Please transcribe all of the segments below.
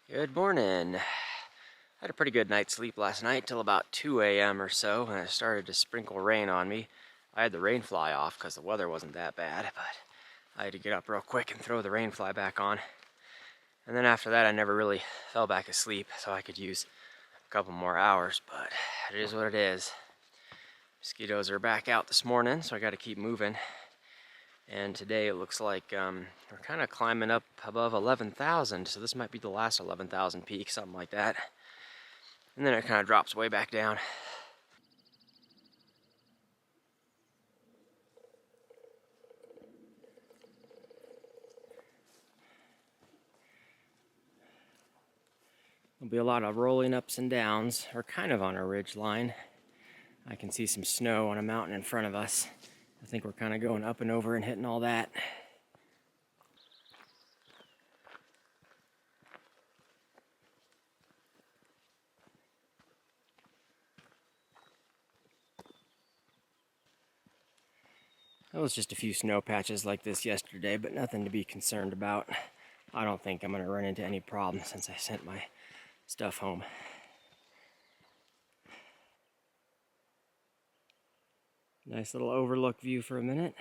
Good morning. I had a pretty good night's sleep last night till about 2 a.m. or so when it started to sprinkle rain on me. I had the rain fly off because the weather wasn't that bad, but I had to get up real quick and throw the rain fly back on. And then after that I never really fell back asleep, so I could use a couple more hours, but it is what it is. Mosquitoes are back out this morning, so I got to keep moving. And today it looks like we're kind of climbing up above 11,000, so this might be the last 11,000 peak, something like that. And then it kind of drops way back down. There'll be a lot of rolling ups and downs. We're kind of on a ridge line. I can see some snow on a mountain in front of us. I think we're kind of going up and over and hitting all that. There was just a few snow patches like this yesterday, but nothing to be concerned about. I don't think I'm going to run into any problems since I sent my stuff home. Nice little overlook view for a minute.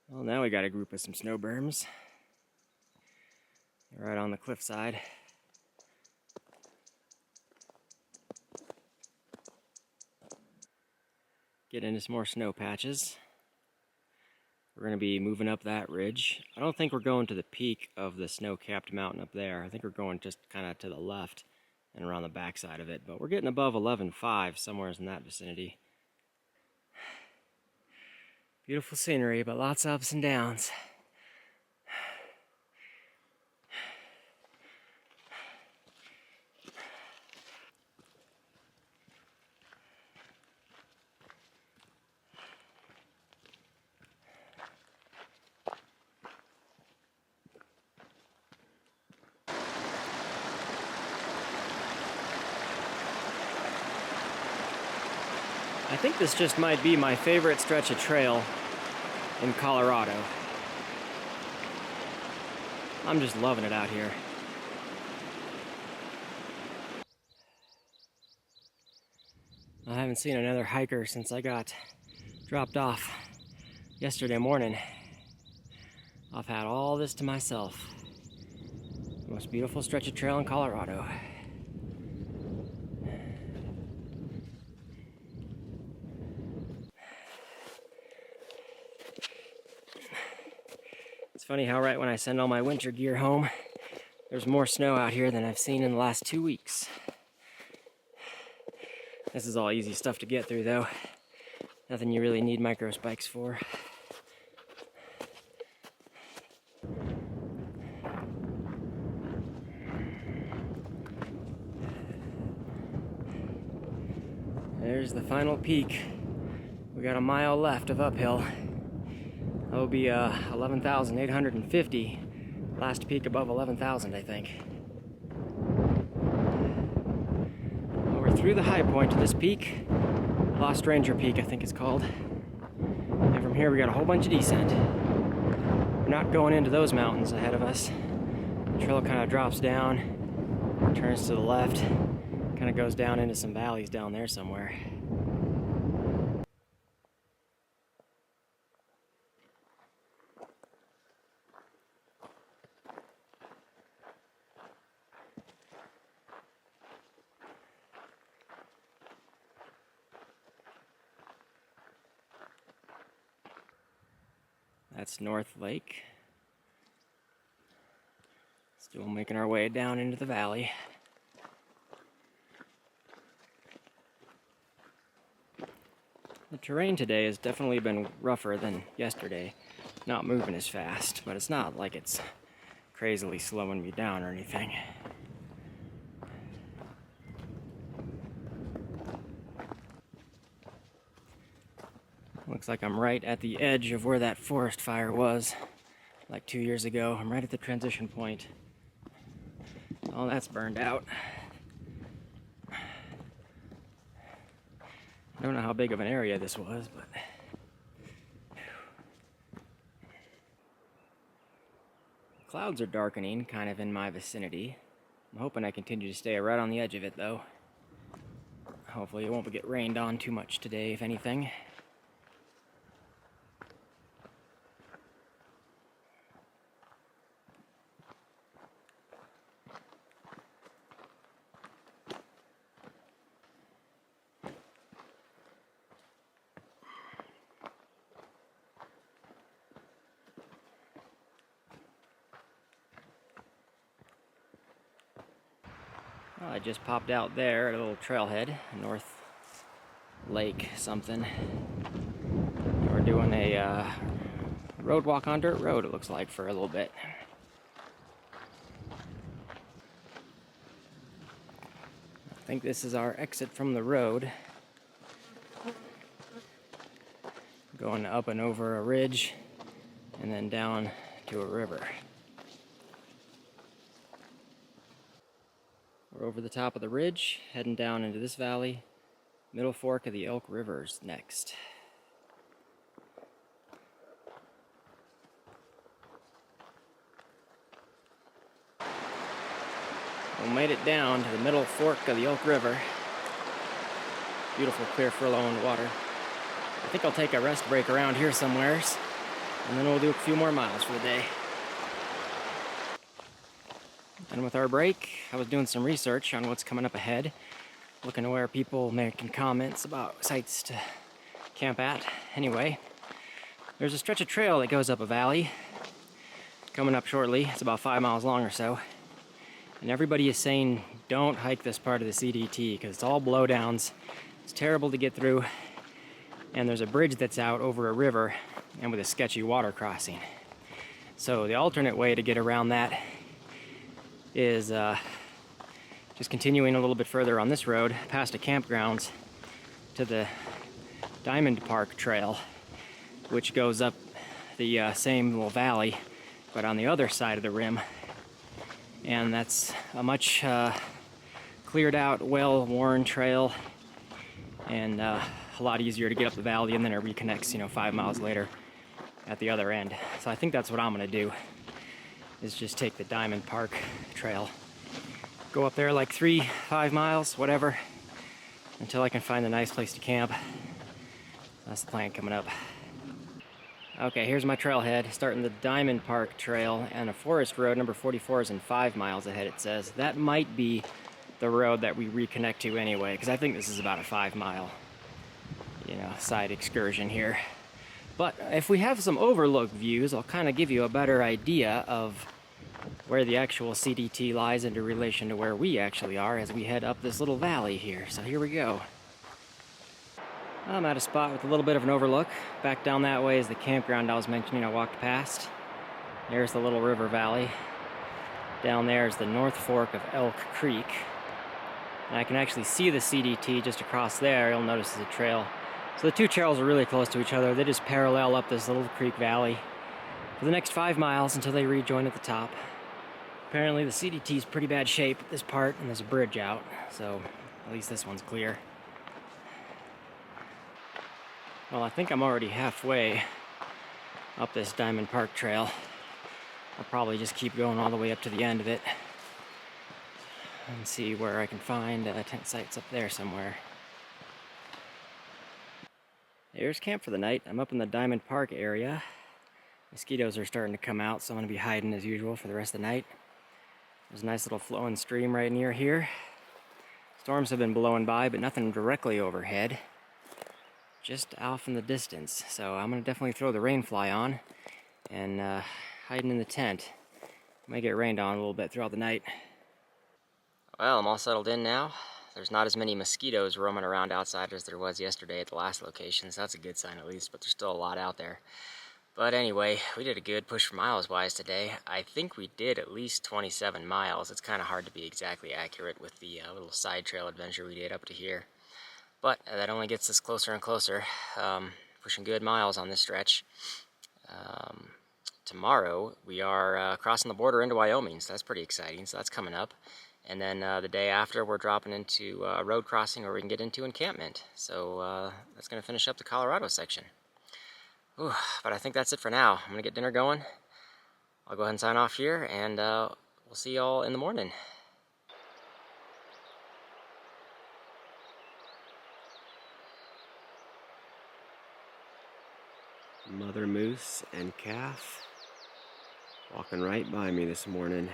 Well, now we got a group of some snow berms right on the cliffside. Get into some more snow patches. We're going to be moving up that ridge. I don't think we're going to the peak of the snow-capped mountain up there. I think we're going just kind of to the left and around the backside of it. But we're getting above 11.5, somewhere in that vicinity. Beautiful scenery, but lots of ups and downs. I think this just might be my favorite stretch of trail in Colorado. I'm just loving it out here. I haven't seen another hiker since I got dropped off yesterday morning. I've had all this to myself. The most beautiful stretch of trail in Colorado. It's funny how right when I send all my winter gear home, there's more snow out here than I've seen in the last 2 weeks. This is all easy stuff to get through though. Nothing you really need micro spikes for. There's the final peak. We got a mile left of uphill. That'll be 11,850. Last peak above 11,000, I think. Well, we're through the high point of this peak. Lost Ranger Peak, I think it's called. And from here we got a whole bunch of descent. We're not going into those mountains ahead of us. The trail kind of drops down, turns to the left, kind of goes down into some valleys down there somewhere. That's North Lake. Still making our way down into the valley. The terrain today has definitely been rougher than yesterday. Not moving as fast, but it's not like it's crazily slowing me down or anything. Looks like I'm right at the edge of where that forest fire was, like 2 years ago. I'm right at the transition point. All that's burned out. I don't know how big of an area this was, but clouds are darkening kind of in my vicinity. I'm hoping I continue to stay right on the edge of it though. Hopefully it won't get rained on too much today, if anything. Well, I just popped out there at a little trailhead, North Lake something. We're doing a road walk on dirt road, it looks like, for a little bit. I think this is our exit from the road. Going up and over a ridge and then down to a river. We're over the top of the ridge, heading down into this valley. Middle fork of the Elk River's next. We made it down to the middle fork of the Elk River. Beautiful, clear, flowing water. I think I'll take a rest break around here somewheres, and then we'll do a few more miles for the day. And with our break, I was doing some research on what's coming up ahead, looking at where people making comments about sites to camp at. Anyway, there's a stretch of trail that goes up a valley coming up shortly. It's about 5 miles long or so. And everybody is saying don't hike this part of the CDT because it's all blowdowns. It's terrible to get through. And there's a bridge that's out over a river and with a sketchy water crossing. So the alternate way to get around that is just continuing a little bit further on this road past the campgrounds to the Diamond Park Trail, which goes up the same little valley but on the other side of the rim. And that's a much cleared out, well-worn trail, and a lot easier to get up the valley, and then it reconnects, 5 miles later at the other end. So I think that's what I'm gonna do, is just take the Diamond Park Trail. Go up there like 3-5 miles, whatever, until I can find a nice place to camp. That's the plan coming up. Okay, here's my trailhead, starting the Diamond Park Trail, and a forest road, number 44, is in 5 miles ahead, it says. That might be the road that we reconnect to anyway, because I think this is about a 5 mile, side excursion here. But if we have some overlook views, I'll kind of give you a better idea of where the actual CDT lies into relation to where we actually are as we head up this little valley here. So here we go. I'm at a spot with a little bit of an overlook. Back down that way is the campground I was mentioning I walked past. There's the little river valley. Down there is the North Fork of Elk Creek. And I can actually see the CDT just across there. You'll notice there's a trail. So the two trails are really close to each other. They just parallel up this little creek valley for the next 5 miles until they rejoin at the top. Apparently the CDT is pretty bad shape at this part, and there's a bridge out, so at least this one's clear. Well, I think I'm already halfway up this Diamond Park Trail. I'll probably just keep going all the way up to the end of it and see where I can find tent sites up there somewhere. There's camp for the night. I'm up in the Diamond Park area. Mosquitoes are starting to come out, so I'm going to be hiding as usual for the rest of the night. There's a nice little flowing stream right near here. Storms have been blowing by, but nothing directly overhead. Just off in the distance. So I'm going to definitely throw the rainfly on and hiding in the tent. Might get rained on a little bit throughout the night. Well, I'm all settled in now. There's not as many mosquitoes roaming around outside as there was yesterday at the last location, so that's a good sign at least, but there's still a lot out there. But anyway, we did a good push for miles-wise today. I think we did at least 27 miles. It's kind of hard to be exactly accurate with the little side trail adventure we did up to here. But that only gets us closer and closer, pushing good miles on this stretch. Tomorrow, we are crossing the border into Wyoming, so that's pretty exciting. So that's coming up. And then the day after, we're dropping into a road crossing where we can get into encampment. So that's going to finish up the Colorado section. Whew, but I think that's it for now. I'm going to get dinner going. I'll I'll go ahead and sign off here, and we'll see y'all in the morning. Mother moose and calf walking right by me this morning.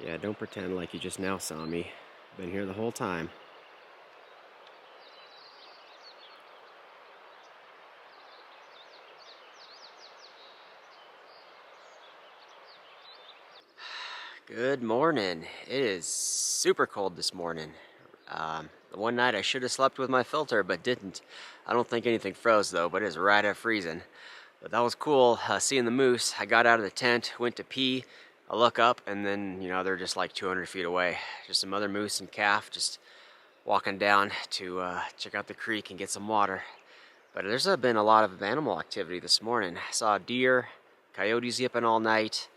Yeah, don't pretend like you just now saw me. Been here the whole time. Good morning. It is super cold this morning. The one night I should have slept with my filter, but didn't. I don't think anything froze though, but it is right at freezing. But that was cool, seeing the moose. I got out of the tent, went to pee. I look up, and then, they're just like 200 feet away. Just some other moose and calf just walking down to check out the creek and get some water. But there's been a lot of animal activity this morning. I saw a deer, coyotes yipping all night.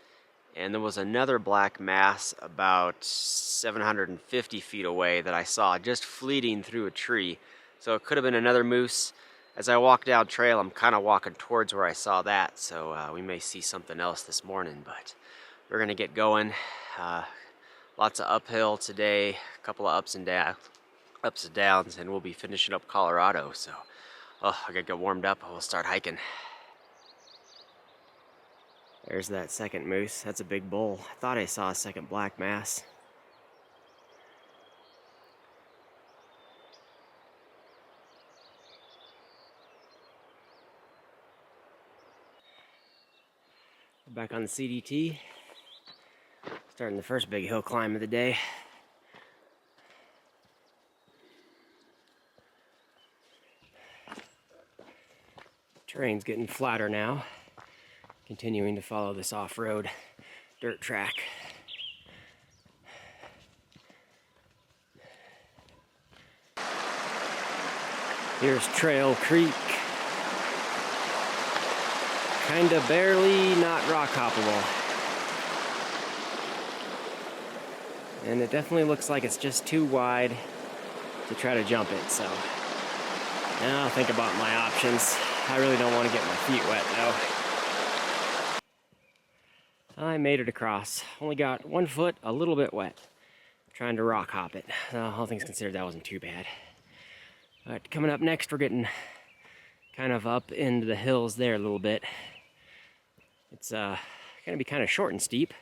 And there was another black mass about 750 feet away that I saw just fleeting through a tree. So it could have been another moose. As I walk down trail, I'm kind of walking towards where I saw that. So we may see something else this morning, but we're going to get going. Lots of uphill today, a couple of ups and downs, and we'll be finishing up Colorado. So I got to get warmed up and we'll start hiking. There's that second moose. That's a big bull. I thought I saw a second black mass. Back on the CDT. Starting the first big hill climb of the day. Terrain's getting flatter now. Continuing to follow this off-road dirt track. Here's Trail Creek. Kinda barely not rock hoppable. And it definitely looks like it's just too wide to try to jump it, so now I'll think about my options. I really don't want to get my feet wet though. I made it across. Only got 1 foot a little bit wet. Trying to rock hop it. All things considered, that wasn't too bad. But coming up next, we're getting kind of up into the hills there a little bit. It's going to be kind of short and steep,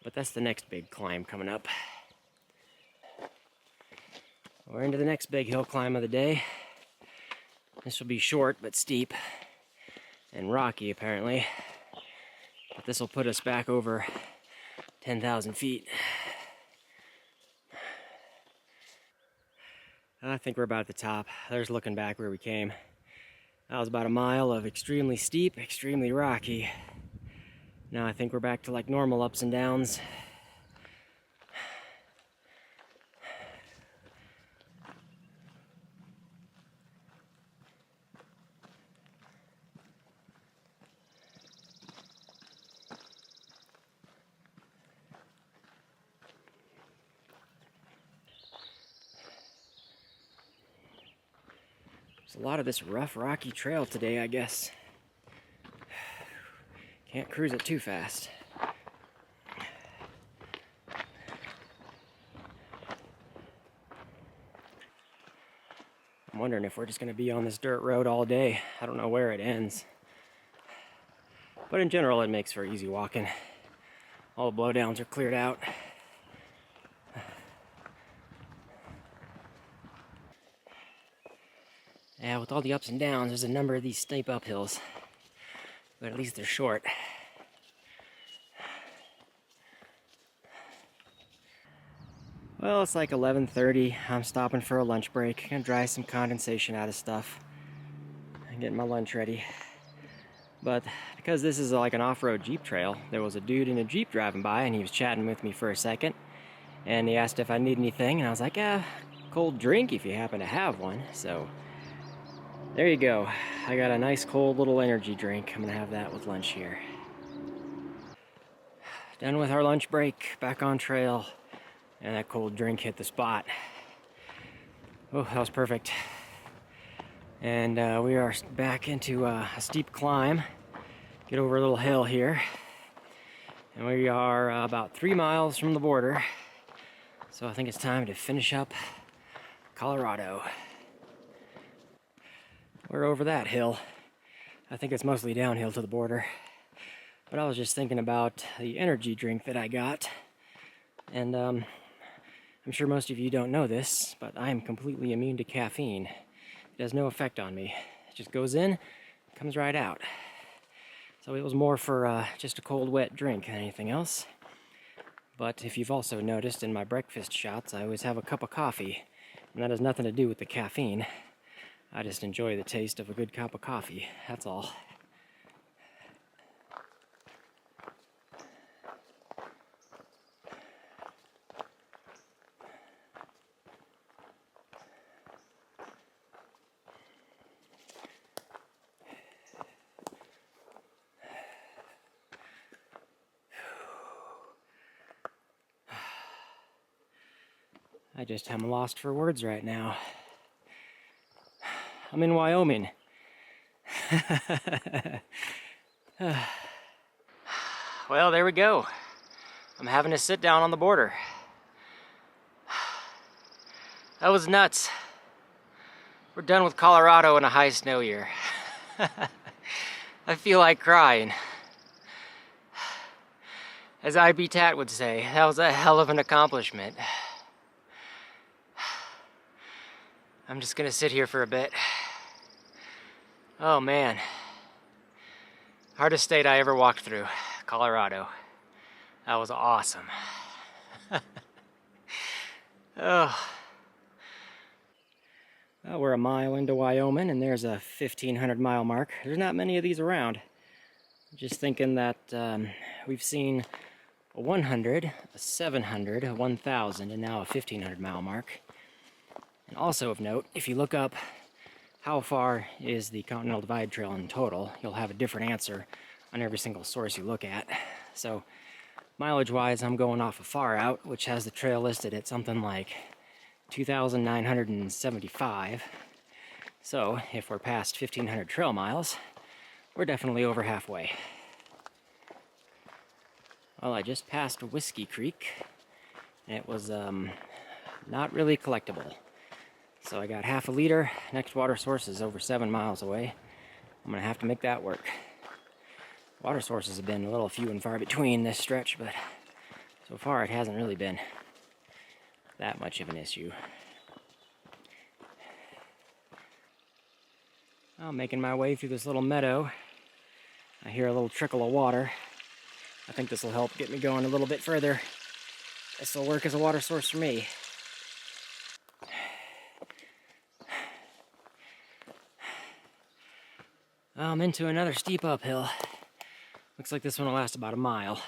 but that's the next big climb coming up. We're into the next big hill climb of the day. This will be short but steep and rocky apparently. But this will put us back over 10,000 feet. I think we're about at the top. There's looking back where we came. That was about a mile of extremely steep, extremely rocky. Now I think we're back to like normal ups and downs. There's a lot of this rough, rocky trail today, I guess. Can't cruise it too fast. I'm wondering if we're just going to be on this dirt road all day. I don't know where it ends. But in general, it makes for easy walking. All the blowdowns are cleared out. Yeah, with all the ups and downs, there's a number of these steep uphills. But at least they're short. Well, it's like 11:30. I'm stopping for a lunch break. Gonna dry some condensation out of stuff. And get my lunch ready. But because this is like an off-road Jeep trail, there was a dude in a Jeep driving by and he was chatting with me for a second. And he asked if I need anything, and I was like, yeah, cold drink if you happen to have one. So there you go. I got a nice cold little energy drink. I'm gonna have that with lunch here. Done with our lunch break, back on trail, and that cold drink hit the spot. Oh, that was perfect. And we are back into a steep climb. Get over a little hill here. And we are about 3 miles from the border. So I think it's time to finish up Colorado. We're over that hill. I think it's mostly downhill to the border. But I was just thinking about the energy drink that I got. And I'm sure most of you don't know this, but I am completely immune to caffeine. It has no effect on me. It just goes in, comes right out. So it was more for just a cold, wet drink than anything else. But if you've also noticed in my breakfast shots, I always have a cup of coffee. And that has nothing to do with the caffeine. I just enjoy the taste of a good cup of coffee, that's all. I just am lost for words right now. I'm in Wyoming. Well, there we go. I'm having to sit down on the border. That was nuts. We're done with Colorado in a high snow year. I feel like crying. As IB Tat would say, that was a hell of an accomplishment. I'm just gonna sit here for a bit. Oh man. Hardest state I ever walked through, Colorado. That was awesome. Oh. Well, we're a mile into Wyoming and there's a 1,500 mile mark. There's not many of these around. Just thinking that we've seen a 100, a 700, a 1,000, and now a 1,500 mile mark. And also of note, if you look up how far is the Continental Divide Trail in total, you'll have a different answer on every single source you look at. So mileage-wise, I'm going off of Far Out, which has the trail listed at something like 2,975. So if we're past 1,500 trail miles, we're definitely over halfway. Well, I just passed Whiskey Creek, and it was not really collectible. So I got half a liter. Next water source is over 7 miles away. I'm gonna have to make that work. Water sources have been a little few and far between this stretch, but so far it hasn't really been that much of an issue. I'm making my way through this little meadow. I hear a little trickle of water. I think this will help get me going a little bit further. This will work as a water source for me. I'm into another steep uphill. Looks like this one will last about a mile.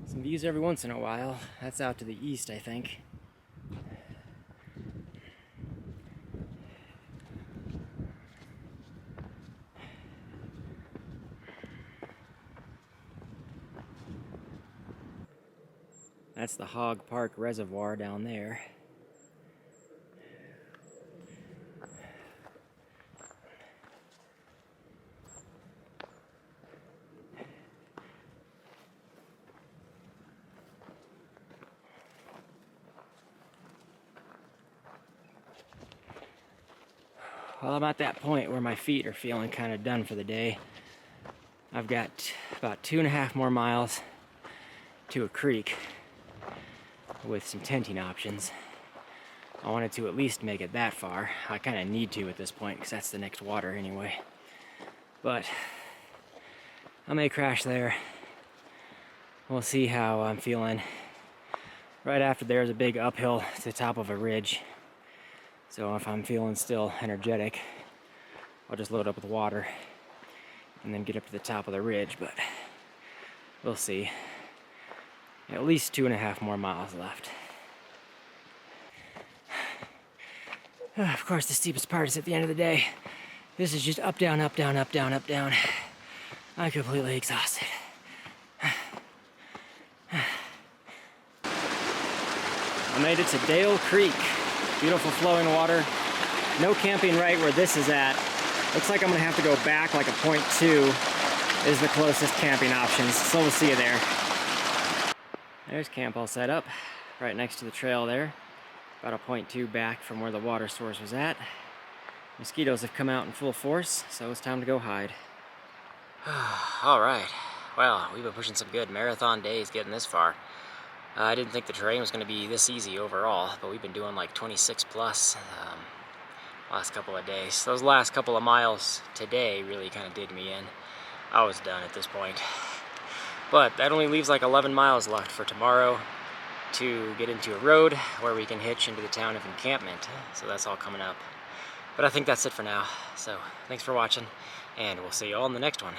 Some views every once in a while. That's out to the east, I think. That's the Hog Park Reservoir down there. Well, I'm at that point where my feet are feeling kind of done for the day. I've got about 2.5 more miles to a creek with some tenting options. I wanted to at least make it that far. I kind of need to at this point because that's the next water anyway. But I may crash there. We'll see how I'm feeling. Right after there's a big uphill to the top of a ridge. So if I'm feeling still energetic, I'll just load up with water and then get up to the top of the ridge, but we'll see. At least 2.5 more miles left. Of course, the steepest part is at the end of the day. This is just up, down, up, down, up, down, up, down. I'm completely exhausted. I made it to Dale Creek. Beautiful flowing water. No camping right where this is at. Looks like I'm gonna have to go back like a .2 is the closest camping options. So we'll see you there. There's camp all set up, right next to the trail there. About a .2 back from where the water source was at. Mosquitoes have come out in full force, so it's time to go hide. Alright, well, we've been pushing some good marathon days getting this far. I didn't think the terrain was going to be this easy overall, but we've been doing like 26 plus last couple of days. Those last couple of miles today really kind of did me in. I was done at this point. But that only leaves like 11 miles left for tomorrow to get into a road where we can hitch into the town of encampment. So that's all coming up. But I think that's it for now. So thanks for watching, and we'll see you all in the next one.